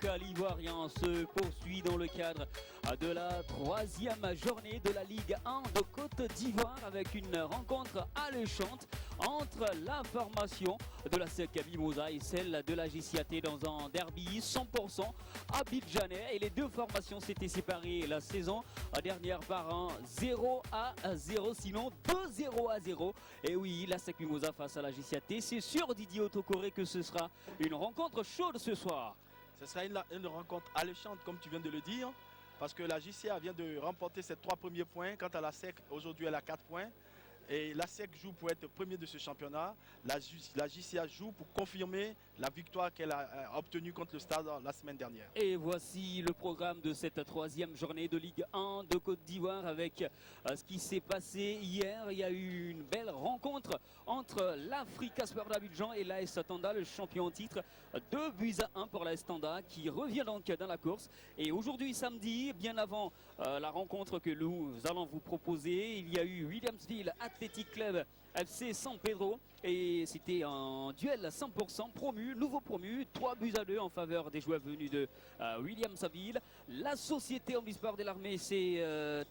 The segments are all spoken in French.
local ivoirien se poursuit dans le cadre de la troisième journée de la Ligue 1 de Côte d'Ivoire avec une rencontre alléchante entre la formation de la SEC Mimosa et celle de la JCAT dans un derby 100% abidjanais. Et les deux formations s'étaient séparées la saison dernière par un 0-0, sinon 2-0-0. Et oui, la SEC Mimosa face à la JCAT, c'est sur Didier Otokoré que ce sera une rencontre chaude ce soir. Ce sera une rencontre alléchante comme tu viens de le dire, parce que la JCA vient de remporter ses 3 premiers points. Quant à la SEC, aujourd'hui elle a 4 points. Et la SEC joue pour être premier de ce championnat. La JCA joue pour confirmer la victoire qu'elle a obtenue contre le Stade la semaine dernière. Et voici le programme de cette troisième journée de Ligue 1 de Côte d'Ivoire avec ce qui s'est passé hier. Il y a eu une belle rencontre entre l'Africa Sport d'Abidjan et l'AS Tanda, le champion en titre. 2-1 pour l'AS Tanda qui revient donc dans la course. Et aujourd'hui samedi, bien avant la rencontre que nous allons vous proposer, il y a eu Williamsville Athletic Club FC San Pedro et c'était un duel 100% promu, nouveau promu, 3-2 en faveur des joueurs venus de Williamsville. La société omnisport de l'armée s'est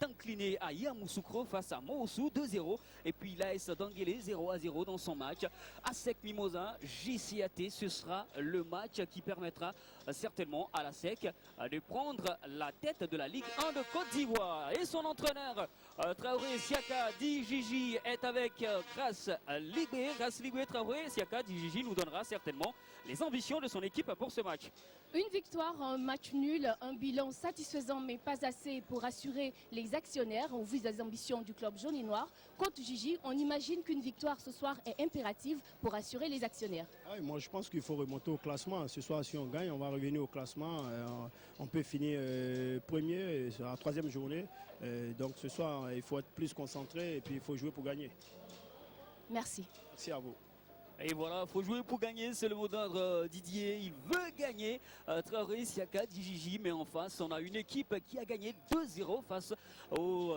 inclinée à Yamoussoukro face à Moossou 2-0 et puis l'AS d'Anguélé 0-0 dans son match. ASEC Mimosa, JCAT, ce sera le match qui permettra certainement à la SEC de prendre la tête de la Ligue 1 de Côte d'Ivoire. Et son entraîneur Traoré Siaka Dijiji est avec Grace Ligbe. Grace Ligbe Traoré Siaka Dijiji nous donnera certainement les ambitions de son équipe pour ce match. Une victoire, un match nul, un bilan satisfaisant mais pas assez pour assurer les actionnaires au vu des ambitions du club jaune et noir. Contre Gigi, on imagine qu'une victoire ce soir est impérative pour assurer les actionnaires. Moi je pense qu'il faut remonter au classement. Ce soir si on gagne, on va revenir au classement. On peut finir premier sur la troisième journée. Donc ce soir il faut être plus concentré et puis il faut jouer pour gagner. Merci. Merci à vous. Et voilà, il faut jouer pour gagner, c'est le mot d'ordre Didier. Il veut gagner. Traoré, Siaka, Dijiji, mais en face, on a une équipe qui a gagné 2-0 face au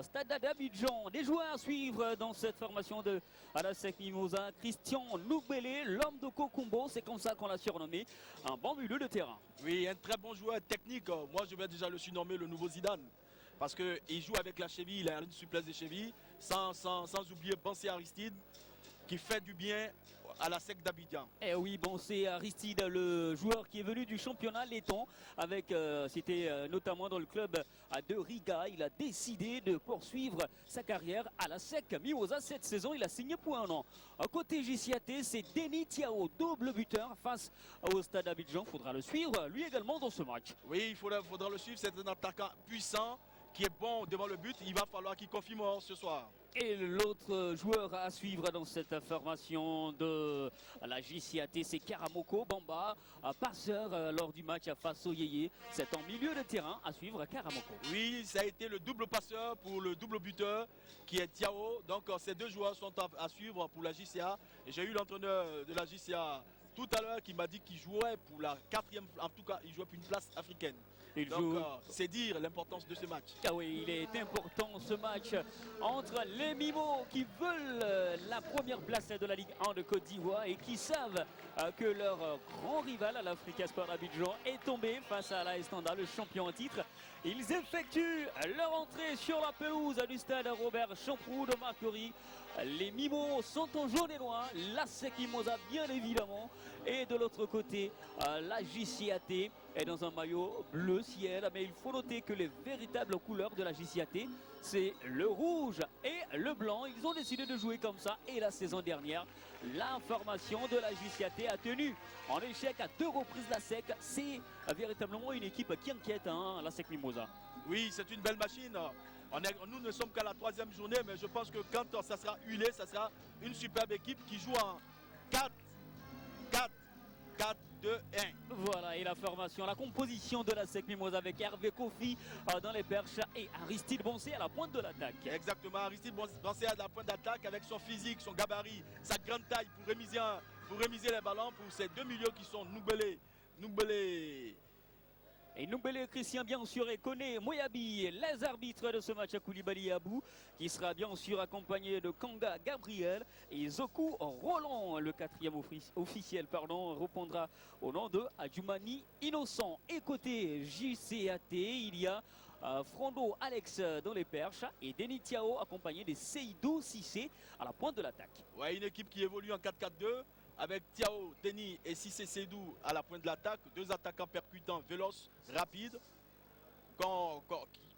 Stade d'Abidjan. Des joueurs à suivre dans cette formation de l'ASEC Mimosa. Christian Noubélé, l'homme de Kokumbo, c'est comme ça qu'on l'a surnommé. Un bon milieu de terrain. Oui, un très bon joueur technique. Moi, je vais déjà le surnommer le nouveau Zidane. Parce qu'il joue avec la cheville, il a une souplesse de cheville, sans oublier Bansé Aristide, qui fait du bien à la SEC d'Abidjan. Eh oui, bon, c'est Aristide, le joueur qui est venu du championnat laiton, avec, c'était notamment dans le club de Riga. Il a décidé de poursuivre sa carrière à la SEC Mimosa. Cette saison, il a signé pour un an. À côté JCAT, c'est Denis Tiao, double buteur face au Stade d'Abidjan. Il faudra le suivre, lui également, dans ce match. Oui, il faudra le suivre. C'est un attaquant puissant qui est bon devant le but. Il va falloir qu'il confirme ce soir. Et l'autre joueur à suivre dans cette formation de la JCAT, c'est Karamoko Bamba, passeur lors du match face au Yéyé. C'est en milieu de terrain à suivre Karamoko. Oui, ça a été le double passeur pour le double buteur qui est Tiao. Donc ces deux joueurs sont à suivre pour la JCA. Et j'ai eu l'entraîneur de la JCA tout à l'heure qui m'a dit qu'il jouait pour la 4e, en tout cas il jouait pour une place africaine. Donc c'est dire l'importance de ce match. Ah oui, il est important ce match entre les Mimos qui veulent la première place de la Ligue 1 de Côte d'Ivoire et qui savent que leur grand rival à l'Africa Sport Abidjan est tombé face à l'AS Tanda, le champion en titre. Ils effectuent leur entrée sur la pelouse du stade Robert Champrou de Marcory. Les Mimos sont en jaune et noir, l'ASEC Mimosa bien évidemment. Et de l'autre côté, la JCAT est dans un maillot bleu ciel. Mais il faut noter que les véritables couleurs de la JCAT, c'est le rouge et le blanc. Ils ont décidé de jouer comme ça. Et la saison dernière, la formation de la JCAT a tenu en échec à 2 reprises la SEC. C'est véritablement une équipe qui inquiète, la SEC Mimosa. Oui, c'est une belle machine. Nous ne sommes qu'à la 3e journée, mais je pense que quand ça sera huilé, ça sera une superbe équipe qui joue en 4-2-1. Voilà, et la formation, la composition de la SEC Mimosa avec Hervé Kofi dans les perches et Aristide Bansé à la pointe de l'attaque. Exactement, Aristide Bansé à la pointe d'attaque avec son physique, son gabarit, sa grande taille pour rémiser les ballons pour ces deux milieux qui sont Noubélé Et Noumbele Christian, bien sûr, et Kone Moyabi, les arbitres de ce match à Koulibaly Abou, qui sera bien sûr accompagné de Kanga Gabriel et Zoku Roland, le quatrième officiel, répondra au nom de Adjumani Innocent. Et côté JCAT, il y a Frondo Alex dans les perches et Denis Tiao accompagné de Seydou Sissé à la pointe de l'attaque. Ouais, une équipe qui évolue en 4-4-2 avec Tiao, Denis et Sissé Seydou à la pointe de l'attaque. Deux attaquants percutants, véloces, rapides,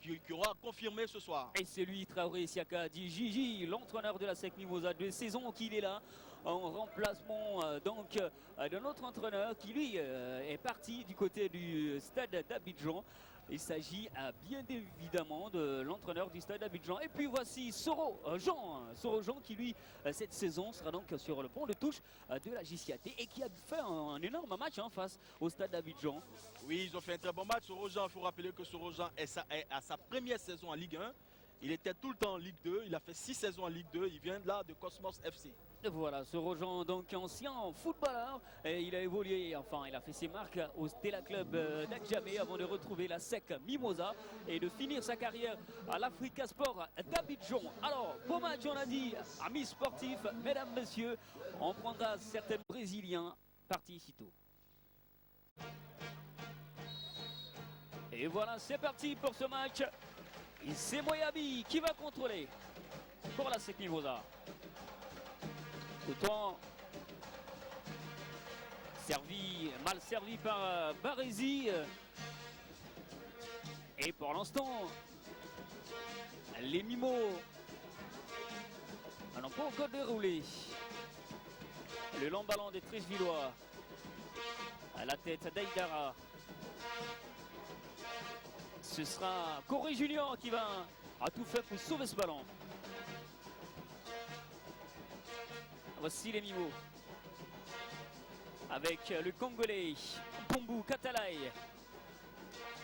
qui aura confirmé ce soir. Et c'est lui, Traoré Siaka, dit Gigi, l'entraîneur de la SEC Mimosa, de saison qu'il est là, en remplacement de notre entraîneur qui lui est parti du côté du stade d'Abidjan. Il s'agit bien évidemment de l'entraîneur du stade d'Abidjan. Et puis voici Soro Jean qui lui cette saison sera donc sur le banc de touche de la JCAT et qui a fait un énorme match face au stade d'Abidjan. Oui, ils ont fait un très bon match. Soro Jean, il faut rappeler que Soro Jean est à sa première saison en Ligue 1. Il était tout le temps en Ligue 2. Il a fait 6 saisons en Ligue 2. Il vient là de Cosmos FC. Et voilà, Soro Jean, donc ancien footballeur, et il a évolué, enfin il a fait ses marques au Stella Club d'Adjamé avant de retrouver la SEC Mimosa et de finir sa carrière à l'Africa Sport d'Abidjan. Alors, beau match, on a dit, amis sportifs, mesdames, messieurs, on prendra certains Brésiliens partis ici-tôt. Et voilà, c'est parti pour ce match. Et c'est Moyabi qui va contrôler pour la SEC Mimosa. Autant mal servi par Barési. Et pour l'instant, les Mimos n'ont pas encore déroulé. Le long ballon des Treichvillois à la tête d'Aïdara. Ce sera Corée Junior qui va à tout faire pour sauver ce ballon. Voici les Mimos avec le Congolais Pombu Katalai.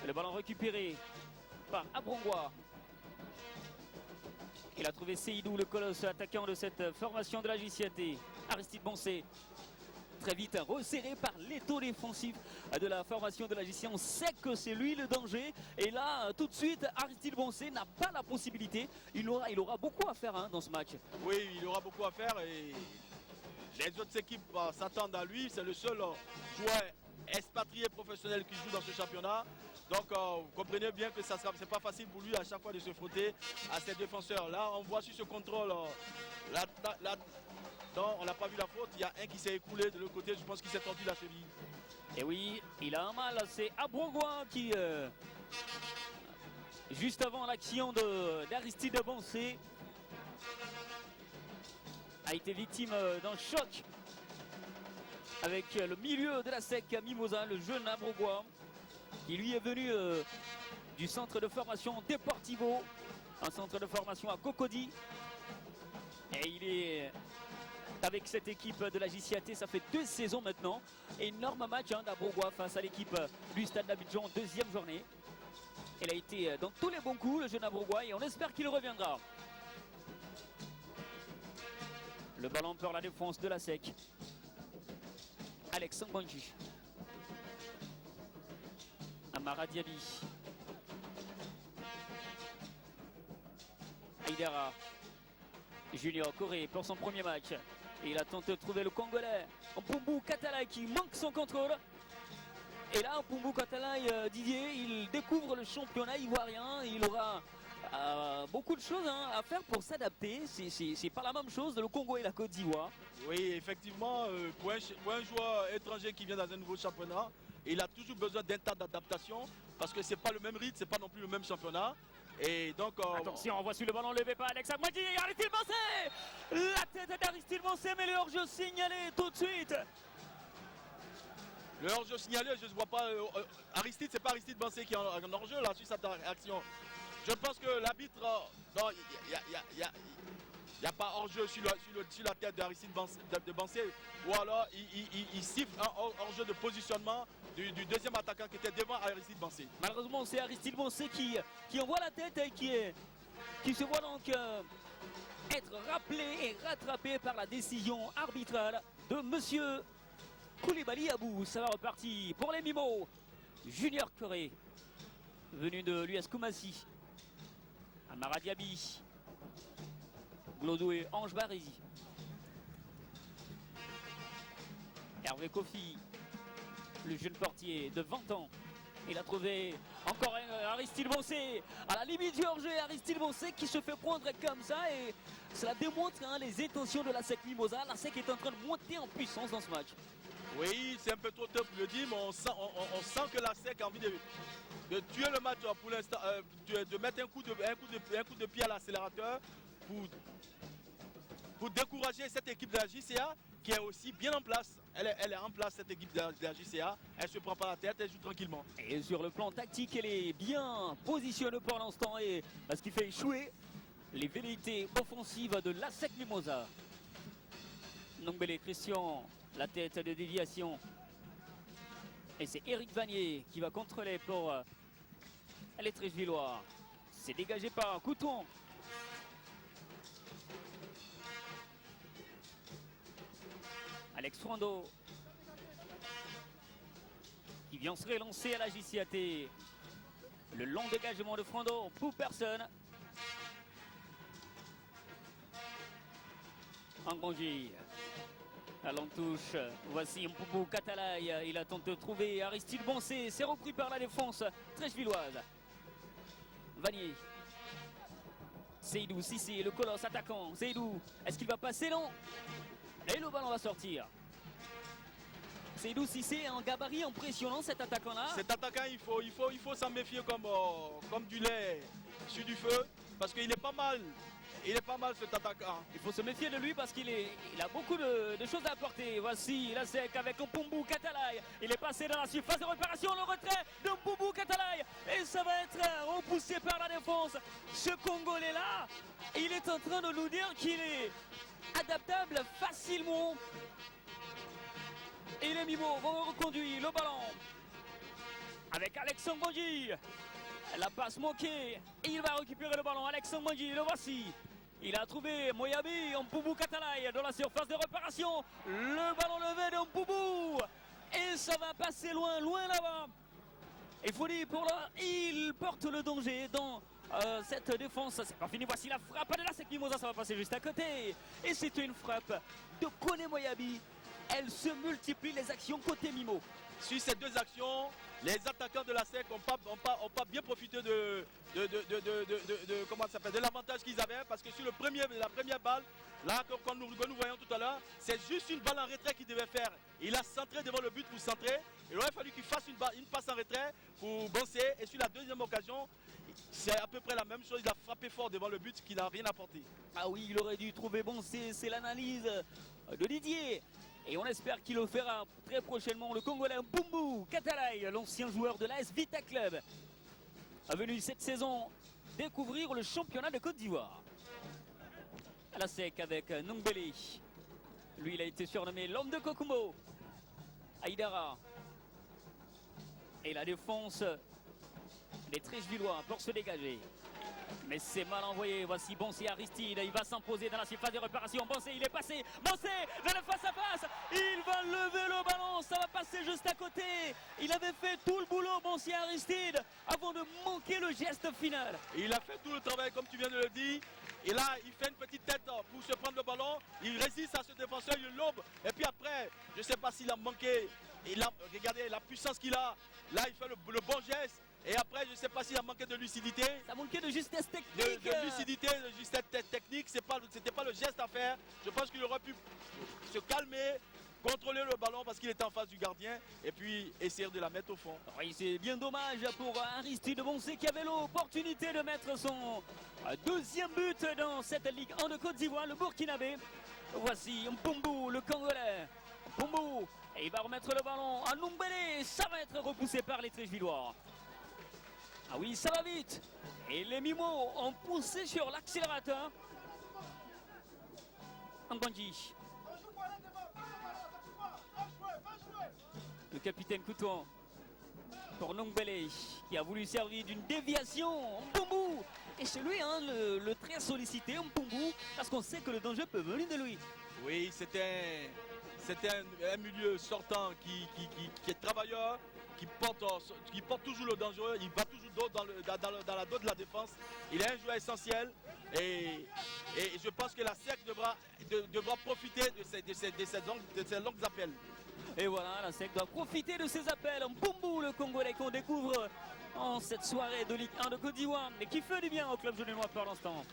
Le ballon récupéré par Abrongwa. Il a trouvé Seydou, le colosse attaquant de cette formation de la JCAT. Aristide Boncé, très vite resserré par l'étau défensif de la formation de la JCAT. On sait que c'est lui le danger. Et là, tout de suite, Aristide Boncé n'a pas la possibilité. Il aura beaucoup à faire dans ce match. Oui, il aura beaucoup à faire et les autres équipes s'attendent à lui. C'est le seul joueur expatrié professionnel qui joue dans ce championnat. Donc vous comprenez bien que c'est pas facile pour lui à chaque fois de se frotter à ses défenseurs. Là, on voit sur ce contrôle, on n'a pas vu la faute. Il y a un qui s'est écoulé de l'autre côté. Je pense qu'il s'est tordu la cheville. Et oui, il a un mal. C'est Abrongwa qui, juste avant l'action d'Aristide Boncé, a été victime d'un choc avec le milieu de la SEC Mimosa, le jeune Abrongwa, qui lui est venu du centre de formation Deportivo, un centre de formation à Cocody. Et il est avec cette équipe de la JCAT, ça fait 2 saisons maintenant. Énorme match d'Abrongwa face à l'équipe du Stade d'Abidjan, 2e journée. Il a été dans tous les bons coups, le jeune Abrongwa, et on espère qu'il reviendra. Le ballon pour la défense de la SEC. Alex Ngbanji. Amara Diaby. Aïdara. Junior Corée pour son premier match. Et il a tenté de trouver le Congolais. Pombu Katalai qui manque son contrôle. Et là, Pombu Katalai, Didier, il découvre le championnat ivoirien. Il aura beaucoup de choses à faire pour s'adapter. C'est pas la même chose le Congo et la Côte d'Ivoire. Oui, effectivement, pour un joueur étranger qui vient dans un nouveau championnat, il a toujours besoin d'un tas d'adaptation parce que c'est pas le même rythme, c'est pas non plus le même championnat. Et donc, attention, voici le ballon levé par Alex Ngbanji. Aristide Boncé, la tête d'Aristide Boncé, mais le hors-jeu signalé tout de suite. Le hors-jeu signalé, je ne vois pas. Aristide, c'est pas Aristide Boncé qui est en hors-jeu là sur cette action. Je pense que l'arbitre, non, il n'y a pas hors-jeu sur la tête d'Aristide Boncé. Ou alors il siffle un hors-jeu de positionnement du deuxième attaquant qui était devant Aristide Boncé. Malheureusement, c'est Aristide Boncé qui envoie la tête et qui se voit donc être rappelé et rattrapé par la décision arbitrale de monsieur Koulibaly Abou. Ça va repartir pour les Mimos. Junior Corée, venu de l'US Koumassi. Amara Diaby, Glodou et Ange Barisi. Hervé Kofi, le jeune portier de 20 ans. Il a trouvé encore Aristide Boncé à la limite du hors-jeu. Aristide Boncé qui se fait prendre comme ça et cela démontre les intentions de la SEC Mimosa. La SEC est en train de monter en puissance dans ce match. Oui, c'est un peu trop tôt pour le dire, mais on sent que la SEC a envie de tuer le match pour l'instant, de mettre un coup de pied à l'accélérateur pour décourager cette équipe de la JCA qui est aussi bien en place. Elle est en place, cette équipe de la JCA. Elle ne se prend pas la tête, elle joue tranquillement. Et sur le plan tactique, elle est bien positionnée pour l'instant et ce qui fait échouer les velléités offensives de la SEC Mimosa. Nombele Christian, la tête de déviation. Et c'est Eric Vanier qui va contrôler pour les Tréchevillois. C'est dégagé par Couton. Alex Frando qui vient se relancer à la JCAT. Le long dégagement de Frando pour personne. Angonji à l'entouche. Voici Mpoubou Katalaï. Il a tenté de trouver Aristide Boncé. C'est repris par la défense tréchevilloise. Vanier. Seydou Sissi, le colosse attaquant. Seydou, est-ce qu'il va passer? Non. Et le ballon va sortir. Seydou Sissé a un gabarit impressionnant, cet attaquant-là. Cet attaquant, il faut s'en méfier comme du lait sur du feu, parce qu'il est pas mal. Il est pas mal cet attaquant. Il faut se méfier de lui parce qu'il a beaucoup de choses à apporter. Voici la SEC avec Mpoubou Katalaï. Il est passé dans la surface de réparation, le retrait de Mpoubou Katalaï. Et ça va être repoussé par la défense. Ce Congolais-là, il est en train de nous dire qu'il est adaptable facilement. Et les Mimos vont reconduire le ballon avec Alexandre Bonji. La passe manquée et il va récupérer le ballon. Alexandre Bonji, le voici. Il a trouvé Moyabi, Mpoubou Katalaï dans la surface de réparation. Le ballon levé de Mpoubou. Et ça va passer loin, loin là-bas. Il faut dire pour là, il porte le danger dans cette défense. C'est pas fini, voici la frappe de la SEC Mimosa, ça va passer juste à côté. Et c'est une frappe de Kone Moyabi. Elle se multiplie les actions côté Mimo. Sur ces deux actions, les attaquants de la SEC n'ont pas bien profité de l'avantage qu'ils avaient, parce que sur la première balle, là, comme nous voyons tout à l'heure, c'est juste une balle en retrait qu'il devait faire. Il a centré devant le but pour centrer. Il aurait fallu qu'il fasse une passe en retrait pour Boncé. Et sur la deuxième occasion, c'est à peu près la même chose. Il a frappé fort devant le but qui n'a rien apporté. Ah oui, il aurait dû trouver Boncé. C'est l'analyse de Didier. Et on espère qu'il le fera très prochainement. Le Congolais Mpoubou Katalaï, l'ancien joueur de l'AS Vita Club, a venu cette saison découvrir le championnat de Côte d'Ivoire. À la SEC avec Nombele. Lui, il a été surnommé l'homme de Kokumo. Aïdara. Et la défense des Tréchevillois pour se dégager. Mais c'est mal envoyé. Voici Boncé Aristide. Il va s'imposer dans la surface de réparation. Boncé, il est passé. Boncé vers le face-à-face. Il va lever le ballon. Ça va passer juste à côté. Il avait fait tout le boulot, Boncé Aristide, avant de manquer le geste final. Il a fait tout le travail, comme tu viens de le dire. Et là, il fait une petite tête pour se prendre le ballon. Il résiste à ce défenseur, il lobe. Et puis après, je ne sais pas s'il a manqué. Regardez la puissance qu'il a. Là, il fait le bon geste. Et après, je ne sais pas s'il a manqué de lucidité. Ça manquait de justesse technique. De lucidité, de justesse technique. C'était pas le geste à faire. Je pense qu'il aurait pu se calmer, contrôler le ballon parce qu'il était en face du gardien. Et puis essayer de la mettre au fond. Oui, c'est bien dommage pour Aristide Boncé qui avait l'opportunité de mettre son deuxième but dans cette Ligue 1 de Côte d'Ivoire, le Burkinabé. Voici Mpoubou, le Congolais. Mpoubou, et il va remettre le ballon à Nombele. Ça va être repoussé par les Tréchevillois. Ah oui, ça va vite. Et les Mimos ont poussé sur l'accélérateur. Angonji. Le capitaine Couton pour Nombele qui a voulu servir d'une déviation. Mpoubou. Et c'est lui le très sollicité, Mpoubou, parce qu'on sait que le danger peut venir de lui. Oui, c'était un milieu sortant qui est travailleur, qui porte toujours le dangereux, il va toujours dans la dos de la défense. Il est un joueur essentiel et je pense que la SEC devra profiter de ces longues appels. Et voilà, la SEC doit profiter de ces appels. Mbumbu, le Congolais qu'on découvre en cette soirée de Ligue 1 de Côte d'Ivoire, mais qui fait du bien au club jauninois pour l'instant.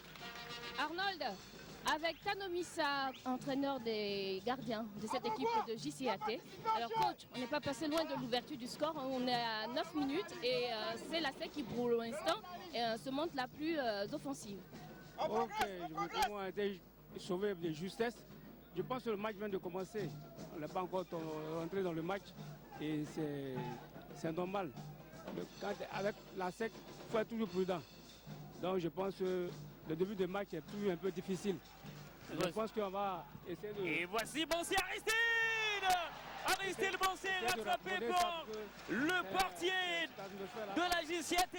Arnold, avec Tanomissa, entraîneur des gardiens de cette équipe de JCAT. Alors coach, on n'est pas passé loin de l'ouverture du score, on est à 9 minutes et c'est la SEC qui pour l'instant se montre la plus offensive. Ok, on a été sauvé de justesse. Je pense que le match vient de commencer. On n'est pas encore entré dans le match et c'est normal. Avec la SEC, il faut être toujours prudent. Donc je pense que le début de match est toujours un peu difficile. Je pense qu'on va essayer de... Et voici Bansé Aristide! Aristide Bansé rattrapé par le portier de la JCAT.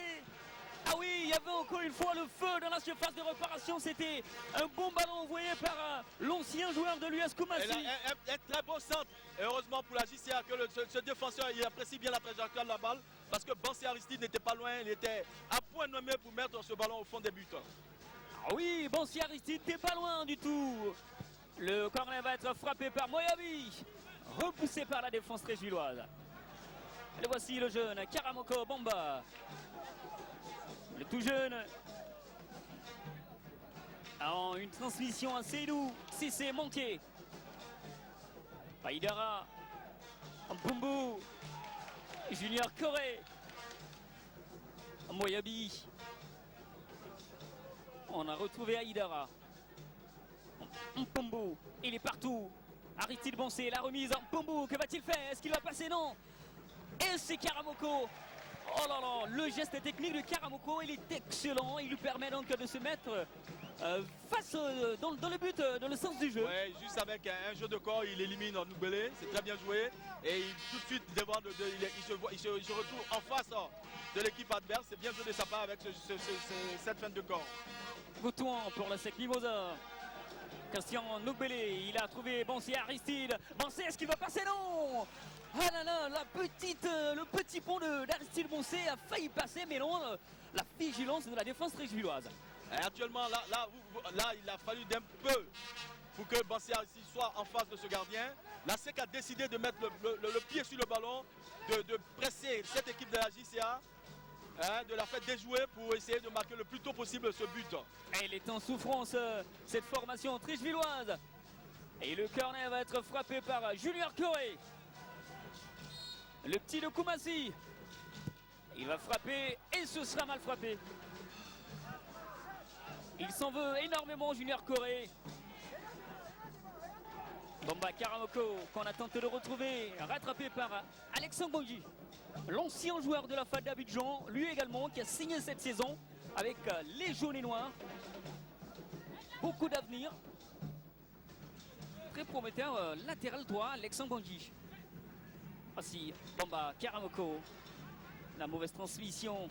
Ah oui, il y avait encore une fois le feu dans la surface de réparation. C'était un bon ballon envoyé par l'ancien joueur de l'US Koumassi. Un très beau centre. Et heureusement pour la JCA que ce défenseur il apprécie bien la trajectoire de la balle. Parce que Bansé Aristide n'était pas loin. Il était à point nommé pour mettre ce ballon au fond des buts. Ah oui, Bansé Aristide n'était pas loin du tout. Le corner va être frappé par Moyabi. Repoussé par la défense tréjuilloise. Et voici le jeune Karamoko Bamba. Le tout jeune, en une transmission à Seydou, si c'est manqué. Aïdara, Mbumbu, Junior Corée, Moyabi. On a retrouvé Aïdara. Mbumbu, il est partout. Aristide Bansé, la remise. Mbumbu, que va-t-il faire? Est-ce qu'il va passer? Non. Et c'est Karamoko. Oh là là, le geste technique de Karamoko, il est excellent. Il lui permet donc de se mettre face dans le but, dans le sens du jeu. Ouais, juste avec un jeu de corps, il élimine Noubélé. C'est très bien joué. Et tout de suite, devant il se retrouve en face de l'équipe adverse. C'est bien joué de sa part avec cette fin de corps. Goutouan pour la SEC Mimosa. Christian Noubélé, il a trouvé Bansé Aristide. Bansé, est-ce qu'il va passer? Non. Ah là là, le petit pont d'Aristide Bansé a failli passer, mais non, la vigilance de la défense tréjuilloise. Actuellement, là, il a fallu d'un peu pour que Bansé Aristide soit en face de ce gardien. La SEC a décidé de mettre le pied sur le ballon, de presser cette équipe de la JCA, de la faire déjouer pour essayer de marquer le plus tôt possible ce but. Elle est en souffrance, cette formation tréjuilloise. Et le corner va être frappé par Junior Corée. Le petit de Koumassi. Il va frapper et ce sera mal frappé. Il s'en veut énormément, Junior Corée. Bamba Karamoko, qu'on a tenté de retrouver, rattrapé par Alexandre Bonji, l'ancien joueur de la FAD d'Abidjan, lui également, qui a signé cette saison avec les jaunes et noirs. Beaucoup d'avenir. Très prometteur, latéral droit, Alexandre Bonji. Voici Bamba Karamoko. La mauvaise transmission.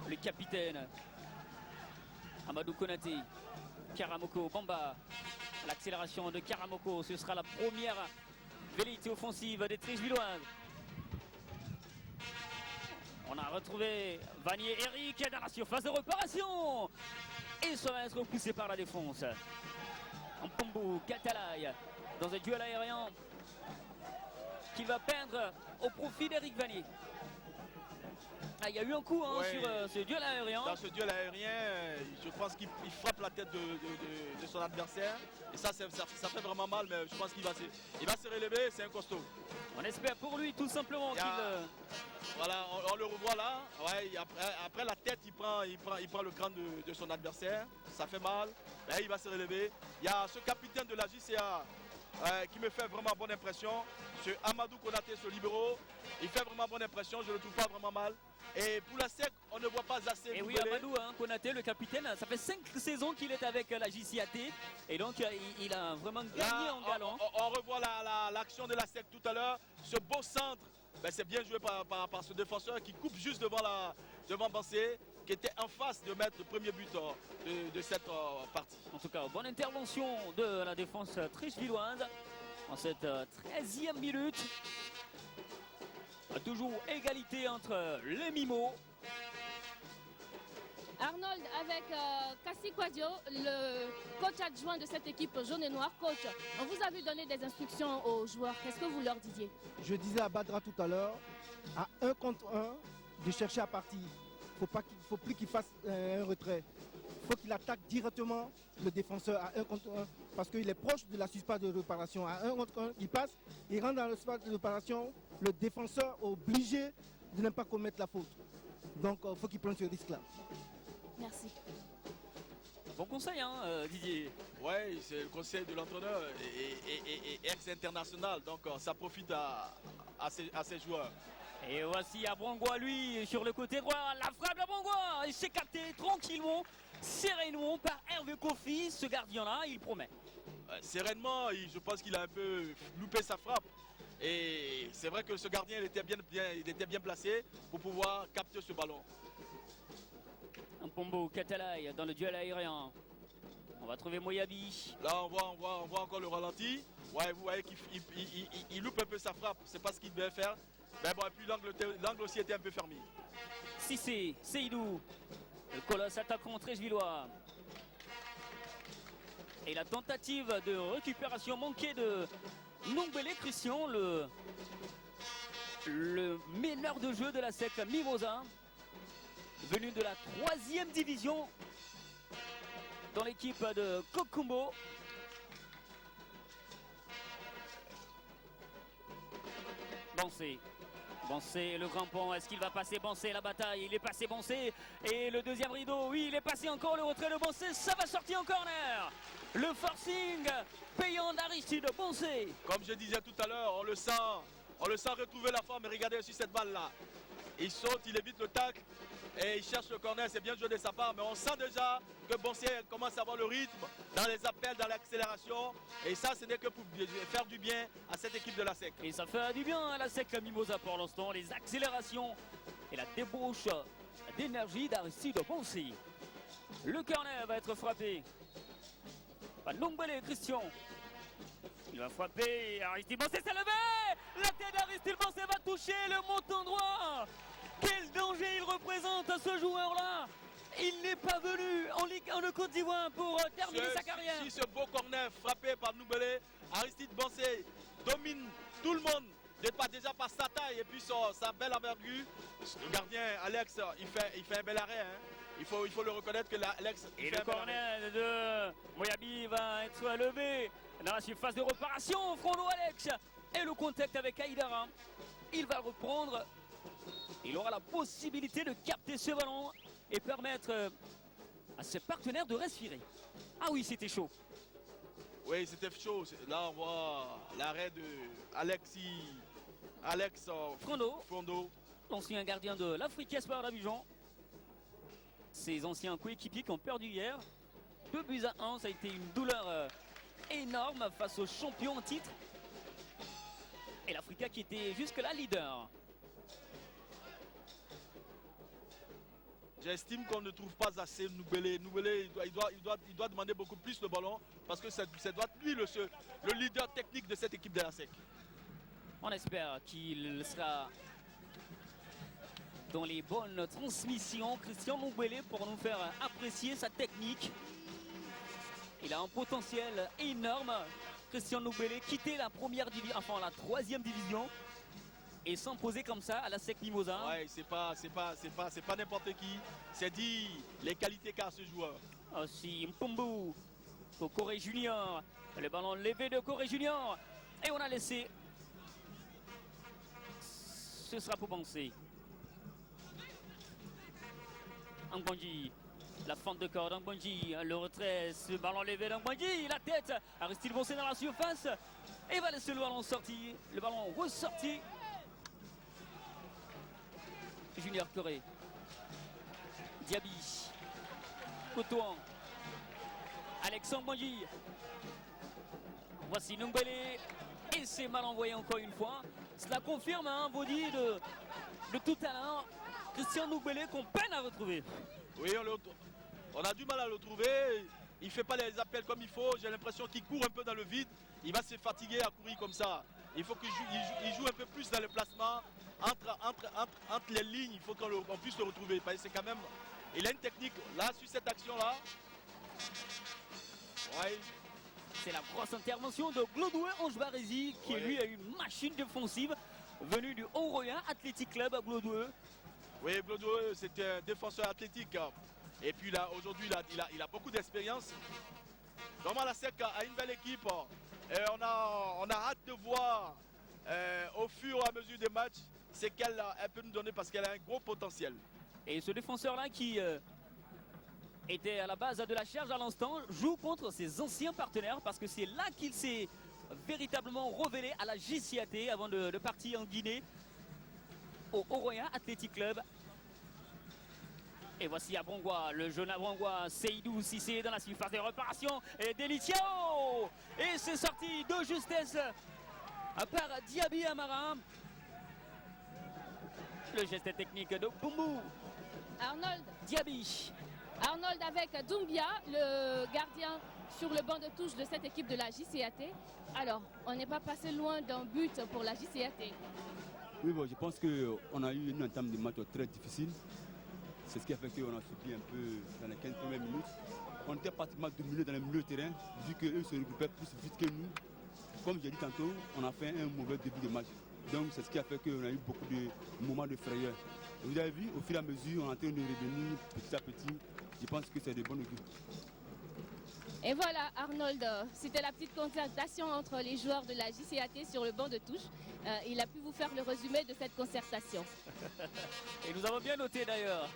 Le capitaine Amadou Konaté. Karamoko, Bamba. L'accélération de Karamoko, ce sera la première velléité offensive des Tréjuilloises. On a retrouvé Vanier Eric dans la surface de réparation. Et ça va être repoussé par la défense. Mbumbu, Katalay, dans un duel aérien qu'il va perdre au profit d'Eric Vanier. Ah, il y a eu un coup sur ce duel aérien. Dans ce duel aérien, je pense qu'il frappe la tête de son adversaire. Et ça fait vraiment mal, mais je pense qu'il va se relever, c'est un costaud. On espère pour lui tout simplement qu'il... Voilà, on le revoit là. Ouais, après la tête, il prend le crâne de son adversaire. Ça fait mal, mais il va se relever. Il y a ce capitaine de la JCA qui me fait vraiment bonne impression. Ce Amadou Konaté, ce libéraux, il fait vraiment bonne impression. Je ne le trouve pas vraiment mal. Et pour la SEC, on ne voit pas assez. Et oui, Amadou Konaté, le capitaine, ça fait 5 saisons qu'il est avec la JCAT. Et donc, il a vraiment gagné en galant. On revoit l'action de la SEC tout à l'heure. Ce beau centre, ben, c'est bien joué par ce défenseur qui coupe juste devant Bansé, qui était en face de mettre le premier but de cette partie. En tout cas, bonne intervention de la défense trichevilloise en cette 13e minute. Toujours égalité entre les Mimos. Arnold avec Kassi Kouadio, le coach adjoint de cette équipe jaune et noire. Coach, on vous a vu donner des instructions aux joueurs. Qu'est-ce que vous leur disiez? Je disais à Badra tout à l'heure, à 1 contre 1, de chercher à partir. Il ne faut plus qu'il fasse un retrait. Il faut qu'il attaque directement le défenseur à 1 contre 1 parce qu'il est proche de la surface de réparation. À 1 contre 1, il passe, il rentre dans l'espace de réparation. Le défenseur est obligé de ne pas commettre la faute. Donc il faut qu'il prenne ce risque-là. Merci. Bon conseil, hein, Didier. Oui, c'est le conseil de l'entraîneur et ex-international. Donc ça profite à ses joueurs. Et voici Abongoa, lui, sur le côté droit. La frappe d'Abongoa. Il s'est capté tranquillement, sereinement par Hervé Kofi. Ce gardien-là, il promet. Sereinement, je pense qu'il a un peu loupé sa frappe. Et c'est vrai que ce gardien il était bien placé pour pouvoir capter ce ballon. Un Pombo Katalaï dans le duel aérien. On va trouver Moyabi. Là, on voit encore le ralenti. Ouais, vous voyez qu'il loupe un peu sa frappe. C'est pas ce qu'il devait faire. Mais bon, et puis l'angle aussi était un peu fermé. Cissé, Seydou. Le colosse attaquant trichevillois. Et la tentative de récupération manquée de Nombele Christian, le meneur de jeu de la SEC Mimosa, venu de la 3e division dans l'équipe de Kokumbo. Bancé, le grand pont, est-ce qu'il va passer Bancé, la bataille, il est passé Bancé, et le deuxième rideau, oui, il est passé encore, le retrait de Bancé, ça va sortir en corner. Le forcing payant d'Aristide Bancé. Comme je disais tout à l'heure, on le sent retrouver la forme, et regardez aussi cette balle-là. Il saute, il évite le tacle, et il cherche le corner, c'est bien joué de sa part, mais on sent déjà que Bancé commence à avoir le rythme dans les appels, dans l'accélération, et ça, ce n'est que pour faire du bien à cette équipe de la SEC. Et ça fait du bien à la SEC Mimosa pour l'instant, les accélérations et la débauche d'énergie d'Aristide Bancé. Le corner va être frappé par Nombele Christian. Il va frapper, Aristide Bancé s'est levé. La tête d'Aristide Bancé va toucher le montant droit. Quel danger il représente ce joueur-là. Il n'est pas venu en Ligue 1 de Côte d'Ivoire pour terminer sa carrière. Si ce beau corner frappé par Nombele, Aristide Bancé domine tout le monde, déjà par sa taille et puis sa belle envergure. Le gardien Alex, il fait un bel arrêt. Hein. Il faut le reconnaître que Alex. Et le corner de Moyabi va être levé dans la surface de réparation. Frondo Alex et le contact avec Aïdara. Il va reprendre. Il aura la possibilité de capter ce ballon et permettre à ses partenaires de respirer. Ah oui, c'était chaud. Oui, c'était chaud. Là, on voit l'arrêt de Alex Frondo, l'ancien gardien de l'Afrique Espoir d'Abidjan. Ses anciens coéquipiers qui ont perdu hier. 2-1, ça a été une douleur énorme face aux champions en titre. Et l'Africa qui était jusque-là leader. J'estime qu'on ne trouve pas assez Nombele. Nombele, il doit demander beaucoup plus le ballon parce que ça doit être lui le leader technique de cette équipe de la SEC. On espère qu'il sera dans les bonnes transmissions. Christian Nombele pour nous faire apprécier sa technique. Il a un potentiel énorme. Christian Nombele quitter la première division, enfin la 3e division. Et s'imposer comme ça à la SEC Mimosa. Ouais, c'est pas n'importe qui. C'est dit les qualités qu'a ce joueur. Aussi Mpombo au Corée Junior. Le ballon levé de Corée Junior. Et on a laissé. Ce sera pour penser. Ngbanji. La fente de corps d'Ngbanji. Le retrait. Ce ballon levé d'Ngbanji. La tête. Aristide Bancé dans la surface. Et va laisser le ballon sorti. Le ballon ressorti. Junior Corée. Diaby. Cotouan. Alexandre Banji. Voici Nombele. Et c'est mal envoyé encore une fois. Cela confirme un body de tout talent. Christian Nombele qu'on peine à retrouver. Oui, on a du mal à le trouver. Il ne fait pas les appels comme il faut. J'ai l'impression qu'il court un peu dans le vide. Il va se fatiguer à courir comme ça. Il faut qu'il joue un peu plus dans le placement. Entre les lignes, il faut qu'on puisse le retrouver. Parce que c'est quand même... Il a une technique. Là, sur cette action-là... Ouais. C'est la grosse intervention de Glodoué Ange-Barézy qui lui a une machine défensive venue du Oroyen Athletic Club à Glodoué. Oui, Glodoué, c'était un défenseur athlétique. Et puis là, aujourd'hui, il a beaucoup d'expérience. Vraiment, la SEC a une belle équipe. Et on a hâte de voir au fur et à mesure des matchs ce qu'elle peut nous donner parce qu'elle a un gros potentiel. Et ce défenseur-là qui était à la base de la charge à l'instant joue contre ses anciens partenaires parce que c'est là qu'il s'est véritablement révélé à la JCAT avant de partir en Guinée au Oroyen Athletic Club. Et voici Abongwa, le jeune Abongwa, Seydou Cissé dans la surface de réparation et Delicio. Et c'est sorti de justesse par Diaby Amara. Le geste technique de Bumbu. Arnold. Diaby. Arnold avec Doumbia, le gardien sur le banc de touche de cette équipe de la JCAT. Alors, on n'est pas passé loin d'un but pour la JCAT. Oui, bon, je pense qu'on a eu une entame de match très difficile. C'est ce qui a fait qu'on a subi un peu dans les 15 premières minutes. On était pratiquement dominé dans le milieu de terrain, vu qu'eux se regroupaient plus vite que nous. Comme j'ai dit tantôt, on a fait un mauvais début de match. Donc c'est ce qui a fait qu'on a eu beaucoup de moments de frayeur. Vous avez vu, au fur et à mesure, on est en train de revenir petit à petit. Je pense que c'est de bonnes augure. Et voilà, Arnold, c'était la petite concertation entre les joueurs de la JCAT sur le banc de touche. Il a pu vous faire le résumé de cette concertation. Et nous avons bien noté d'ailleurs.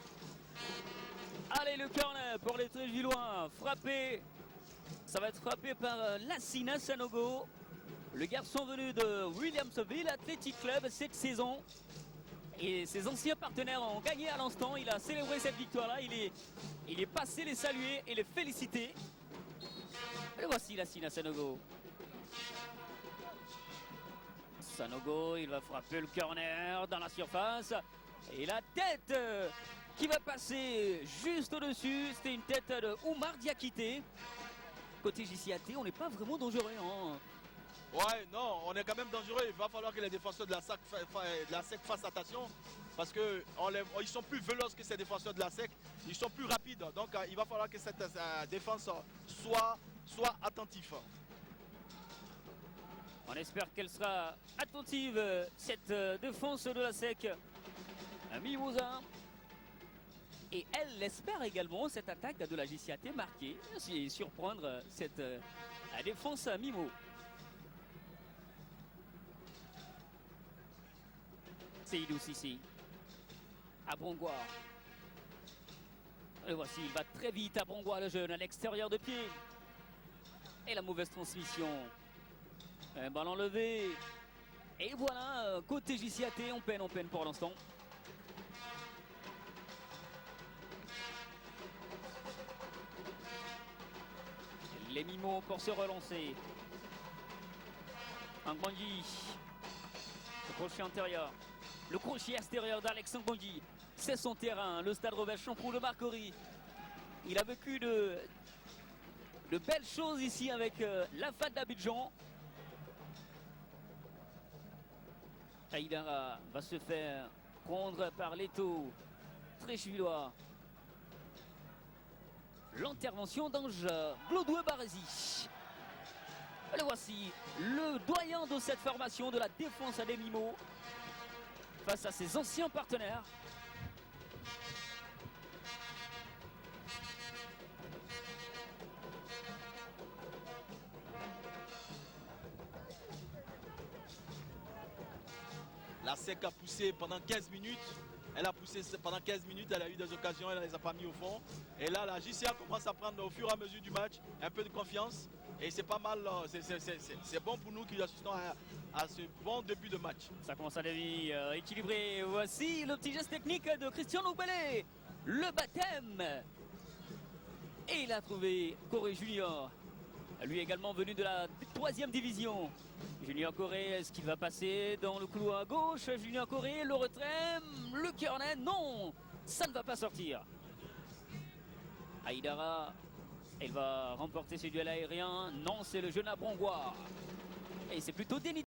Allez, le corner pour les Trévillois. Frappé. Ça va être frappé par Lassina Sanogo. Le garçon venu de Williamsville Athletic Club cette saison. Et ses anciens partenaires ont gagné à l'instant. Il a célébré cette victoire-là. Il est passé les saluer et les féliciter. Et voici Lassina Sanogo. Sanogo, il va frapper le corner dans la surface. Et la tête qui va passer juste au-dessus. C'était une tête de Oumar Diakité. Côté JCAT, on n'est pas vraiment dangereux. Hein. Ouais, non, on est quand même dangereux. Il va falloir que les défenseurs de la SEC fassent attention. Parce qu'ils sont plus véloces que ces défenseurs de la SEC. Ils sont plus rapides. Donc il va falloir que cette défense soit attentive. On espère qu'elle sera attentive, cette défense de la SEC. Mimosa. Et elle espère également cette attaque de la JCAT marquer et surprendre cette défense à Mimo. Seydou Sissi. Abongwa. Et voici, il va très vite Abongwa, le jeune, à l'extérieur de pied. Et la mauvaise transmission. Un ballon levé. Et voilà, côté JCAT, on peine pour l'instant. Les Mimos pour se relancer. Ngbondi. Le crochet antérieur. Le crochet extérieur d'Alex Ngbondi. C'est son terrain, le stade Robert Champrou de Marcory. Il a vécu de belles choses ici avec la FAD d'Abidjan. Aïdara va se faire prendre par Leto. Tréchvillois. L'intervention d'Ange Glodoué Barézy. Le voici, le doyen de cette formation de la défense à des Mimos face à ses anciens partenaires. La SEC a poussé pendant 15 minutes. Elle a poussé pendant 15 minutes, elle a eu des occasions, elle ne les a pas mis au fond. Et là, la JCA commence à prendre au fur et à mesure du match un peu de confiance. Et c'est pas mal, c'est bon pour nous qui assistons à ce bon début de match. Ça commence à devenir équilibré. Voici le petit geste technique de Christian Loubelé. Le baptême. Et il a trouvé Corée Junior. Lui également venu de la 3e division. Junior Corée, est-ce qu'il va passer dans le couloir à gauche? Junior Corée, le retrait, le corner, non, ça ne va pas sortir. Aïdara, elle va remporter ce duel aérien. Non, c'est le jeune Abrongois. Et c'est plutôt Denis